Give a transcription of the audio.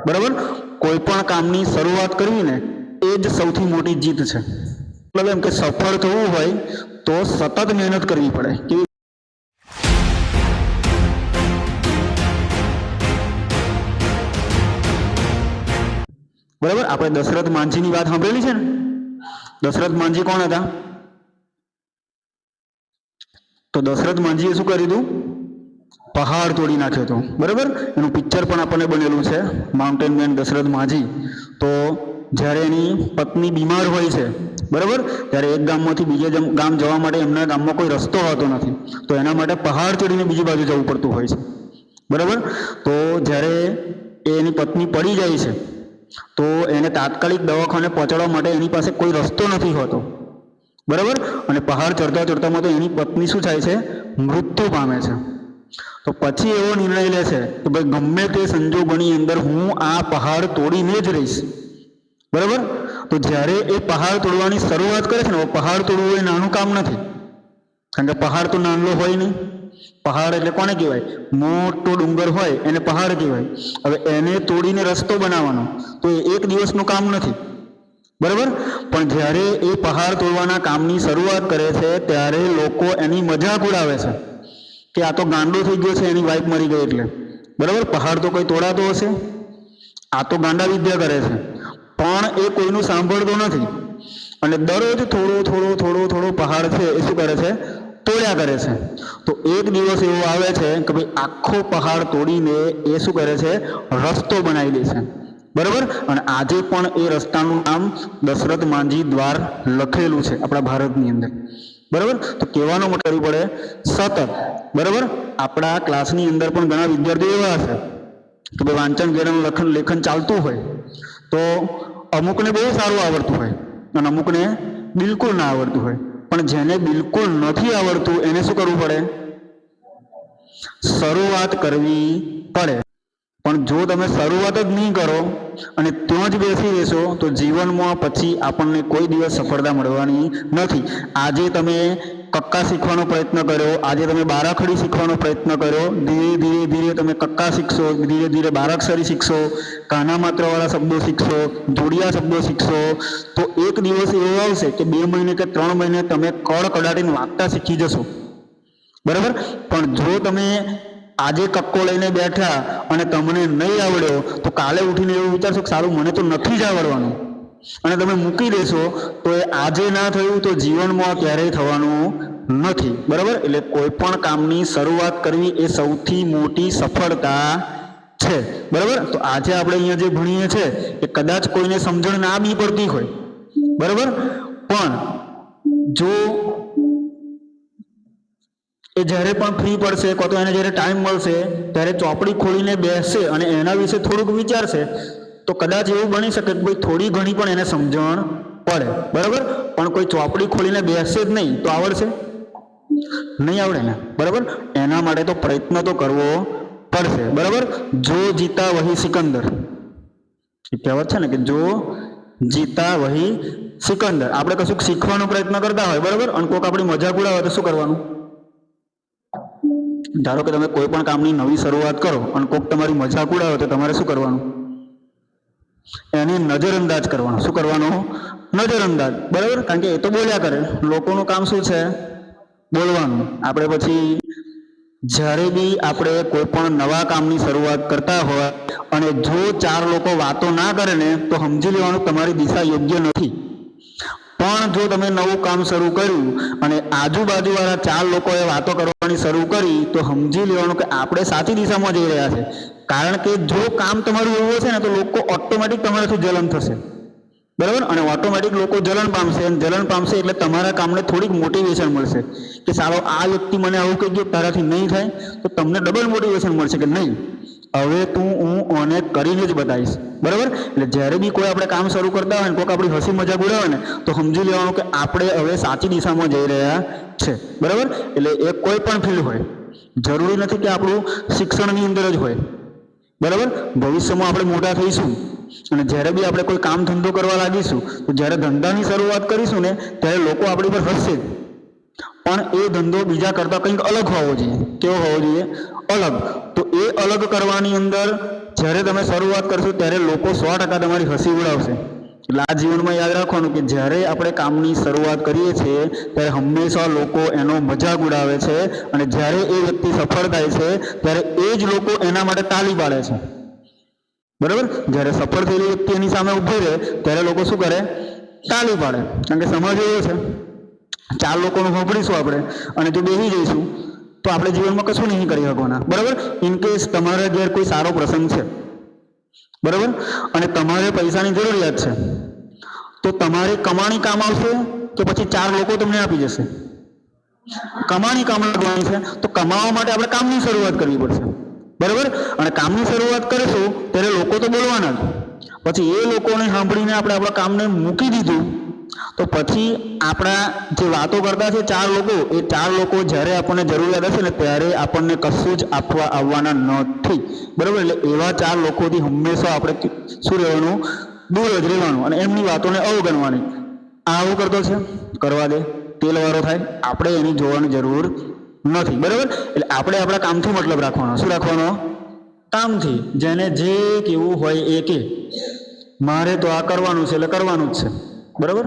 બરાબર, કોઈ પણ કામની શરૂઆત કરવી ને એ જ સૌથી મોટી જીત છે. મતલબ એમ કે સફળ થવું હોય તો સતત મહેનત કરવી પડે. બરાબર, આપણે દશરથ માંઝીની વાત સાંભળેલી છે ને. દશરથ માંઝી કોણ હતા? તો દશરથ માંઝીએ શું કર્યું હતું? પહાડ તોડી નાખ્યો હતો. બરાબર, એનું પિક્ચર પણ આપણને બનેલું છે, માઉન્ટેન મેન દશરથ માંઝી. તો જ્યારે એની પત્ની બીમાર હોય છે, બરાબર, ત્યારે એક ગામમાંથી બીજે ગામ જવા માટે એમના ગામમાં કોઈ રસ્તો હોતો નથી, તો એના માટે પહાડ ચડીને બીજી બાજુ જવું પડતું હોય છે. બરાબર, તો જ્યારે એની પત્ની પડી જાય છે તો એને તાત્કાલિક દવાખાને પહોંચાડવા માટે એની પાસે કોઈ રસ્તો નથી હોતો. બરાબર, અને પહાડ ચડતા ચડતામાં તો એની પત્ની શું થાય છે? મૃત્યુ પામે છે. તો પછી એવો નિર્ણય લે છે કે ભાઈ ગમે તે સંજોગોની અંદર હું આ પહાડ તોડીને જ રહીશ. બરાબર, તો જ્યારે એ પહાડ તોડવાની શરૂઆત કરે છે ને, પહાડ તોડવું એ નાનું કામ નથી, કારણ કે પહાડ તો નાનો હોય નહીં. પહાડ એટલે કોને કહેવાય? મોટો ડુંગર હોય એને પહાડ કહેવાય. હવે એને તોડીને રસ્તો બનાવવાનો તો એ એક દિવસનું કામ નથી. બરાબર, પણ જ્યારે એ પહાડ તોડવાના કામની શરૂઆત કરે છે ત્યારે લોકો એની મજાક ઉડાવે છે કે આ તો ગાંડો થઈ ગયો છે, એની વાઈફ મરી ગઈ એટલે. બરાબર, પહાડ તો કોઈ તોડાતો હશે, આ તો ગાંડા વિદ્યા કરે છે. પણ એ કોઈનું સાંભળતો નથી અને દરરોજ થોડો થોડો થોડો થોડો પહાડ છે એ શું કરે છે? તોડ્યા કરે છે. તો એક દિવસ એવો આવે છે કે ભાઈ આખો પહાડ તોડીને એ શું કરે છે? રસ્તો બનાવી દે છે. બરાબર, અને આજે પણ એ રસ્તાનું નામ દશરથ માંઝી દ્વાર લખેલું છે આપણા ભારતની અંદર. બરાબર, તો કહેવાનો મતલબ પડે સતત. બરાબર, આપણા ક્લાસની અંદર પણ ઘણા વિદ્યાર્થીઓ એવા હશે કે ભાઈ વાંચન જ્ઞાન લેખન ચાલતું હોય તો અમુકને બહુ સારું આવડતું હોય અને અમુકને બિલકુલ ના આવડતું હોય. પણ જેને બિલકુલ નથી આવડતું એને શું કરવું પડે? શરૂઆત કરવી પડે. પણ જો તમે શરૂઆત જ નહીં કરો અને ત્યાં જ બેસી રહેશો તો જીવનમાં પછી આપણને કોઈ દિવસ સફળતા મળવાની નથી. આજે તમે કક્કા શીખવાનો પ્રયત્ન કર્યો, આજે તમે બારાખડી શીખવાનો પ્રયત્ન કર્યો, ધીરે ધીરે ધીરે તમે કક્કા શીખશો, ધીરે ધીરે બારાક્ષરી શીખશો, કાના માત્રવાળા શબ્દો શીખશો, જોડિયા શબ્દો શીખશો, તો એક દિવસ એવો આવશે કે 2 મહિને કે 3 મહિને તમે કડકડાટીને વાંચતા શીખી જશો. બરાબર, પણ જો તમે આજે કક્કો લઈને બેઠા અને તમને નહીં આવડ્યો તો કાલે ઉઠીને એવું વિચારશો કે સારું મને તો નથી જ આવડવાનું અને તમે મૂકી દેશો તો એ આજે ના થયું તો જીવનમાં ક્યારેય થવાનું નથી. બરાબર, એટલે કોઈ પણ કામની શરૂઆત કરવી એ સૌથી મોટી સફળતા છે. બરાબર, તો આજે આપણે અહીંયા જે ભણીએ છીએ એ કદાચ કોઈને સમજણ ના બી પડતી હોય. બરાબર, પણ જો એ જ્યારે પણ ફ્રી પડશે કાં તો એને જ્યારે ટાઈમ મળશે ત્યારે ચોપડી ખોલીને બેસશે અને એના વિશે થોડુંક વિચારશે તો કદાચ એવું બની શકે કે ભાઈ થોડી ઘણી પણ એને સમજણ પડે. બરાબર, પણ કોઈ ચોપડી ખોલીને બેસશે જ નહીં તો આવડશે? નહીં આવડે ને. બરાબર, એના માટે તો પ્રયત્ન તો કરવો પડશે. બરાબર, જો જીતા વહી સિકંદર એ કહેવત છે ને કે જો જીતા વહી સિકંદર. આપણે કશું શીખવાનો પ્રયત્ન કરતા હોય, બરાબર, અને કોઈક આપણી મજાક ઉડાવે તો શું કરવાનું? ધારો કે તમે કોઈ પણ કામની નવી શરૂઆત કરો અને કોઈક તમારી મજાક ઉડાવે તો તમારે શું કરવાનું? એને નજરઅંદાજ કરવાનો. શું કરવાનું? નજરઅંદાજ. બરાબર, કારણ કે એ તો બોલ્યા કરે, લોકોનું કામ શું છે? બોલવાનું. આપણે પછી જ્યારે બી આપણે કોઈ પણ નવા કામની શરૂઆત કરતા હોય અને જો 4 લોકો વાતો ના કરે ને તો સમજી લેવાનું તમારી દિશા યોગ્ય નથી. પણ જો તમે નવું કામ શરૂ કર્યું અને આજુબાજુવાળા 4 લોકોએ વાતો કરવાની શરૂ કરી તો સમજી લેવાનું કે આપણે સાચી દિશામાં જઈ રહ્યા છે. કારણ કે જો કામ તમારું એવું હશે ને તો લોકો ઓટોમેટિક તમારાથી જલન થશે. બરાબર, અને ઓટોમેટિક લોકો જલન પામશે અને જલન પામશે એટલે તમારા કામને થોડીક મોટિવેશન મળશે કે સારો આ વ્યક્તિ મને આવું કહી ગયો તારાથી નહીં થાય તો તમને ડબલ મોટિવેશન મળશે કે નહીં હવે હું ઓને કરીને જ બતાવીશ. બરાબર, એટલે જ્યારે બી કોઈ આપણે કામ શરૂ કરતા હોય ને કોઈક આપણી હસી મજાક ઉડાવે ને તો સમજી લેવાનું કે આપણે હવે સાચી દિશામાં જઈ રહ્યા છે. બરાબર, એટલે એ કોઈ પણ ફિલ્ડ હોય, જરૂરી નથી કે આપણું શિક્ષણની અંદર જ હોય. બરાબર, ભવિષ્યમાં આપણે મોટા થઈશું અને જ્યારે બી આપણે કોઈ કામ ધંધો કરવા લાગીશું તો જ્યારે ધંધાની શરૂઆત કરીશું ને ત્યારે લોકો આપણી પર હસશે, પણ એ ધંધો બીજા કરતાં કંઈક અલગ હોવો જોઈએ. કેવો હોવો જોઈએ? અલગ. તો એ અલગ કરવાની અંદર જ્યારે તમે શરૂઆત કરશો ત્યારે લોકો 100% તમારી હસી ઉડાવશે. એટલે આ જીવનમાં યાદ રાખવાનું કે જ્યારે આપણે કામની શરૂઆત કરીએ છીએ ત્યારે હંમેશા લોકો એનો મજાક ઉડાવે છે, અને જ્યારે એ વ્યક્તિ સફળ થાય છે ત્યારે એ જ લોકો એના માટે તાળી પાડે છે. બરાબર? જ્યારે સફળ થયેલી વ્યક્તિ એની સામે ઊભી રહે ત્યારે લોકો શું કરે? તાળી પાડે. કારણ કે સમાજ એવો છે, 4 લોકોનું સાંભળીશું આપણે અને જો બેસી જઈશું તો આપણે જીવનમાં કશું નહીં કરી શકવાના. બરાબર? ઇન કેસ તમારા ઘેર કોઈ સારો પ્રસંગ છે, બરાબર, અને તમારે પૈસાની જરૂરિયાત છે, તો તમારે કમાણી કામ આવશે કે પછી 4 લોકો તમને આપી જશે? કમાણી કામ લાગવાની છે. તો કમાવા માટે આપણે કામની શરૂઆત કરવી પડશે. બરાબર? અને કામની શરૂઆત કરીશું ત્યારે લોકો તો બોલવાના જ. પછી એ લોકોને સાંભળીને આપણે આપણા કામને મૂકી દીધું તો પછી આપણા જે વાતો કરતા છે 4 લોકો, એ 4 લોકો જ્યારે આપણને જરૂરિયાત હશે ને ત્યારે આપણને કશું જ આપવા આવવાના નથી. બરાબર? એટલે એવા 4 લોકોથી હંમેશા આપણે શું રહેવાનું? દૂર જ રહેવાનું અને એમની વાતોને અવગણવાની. આવું કરતો છે, કરવા દે, તેલવાળો થાય, આપણે એની જોવાની જરૂર નથી. બરાબર? એટલે આપણે આપણા કામથી મતલબ રાખવાનો. શું રાખવાનો? કામથી. જેને જે કેવું હોય એ કે મારે તો આ કરવાનું છે એટલે કરવાનું જ છે. બરાબર?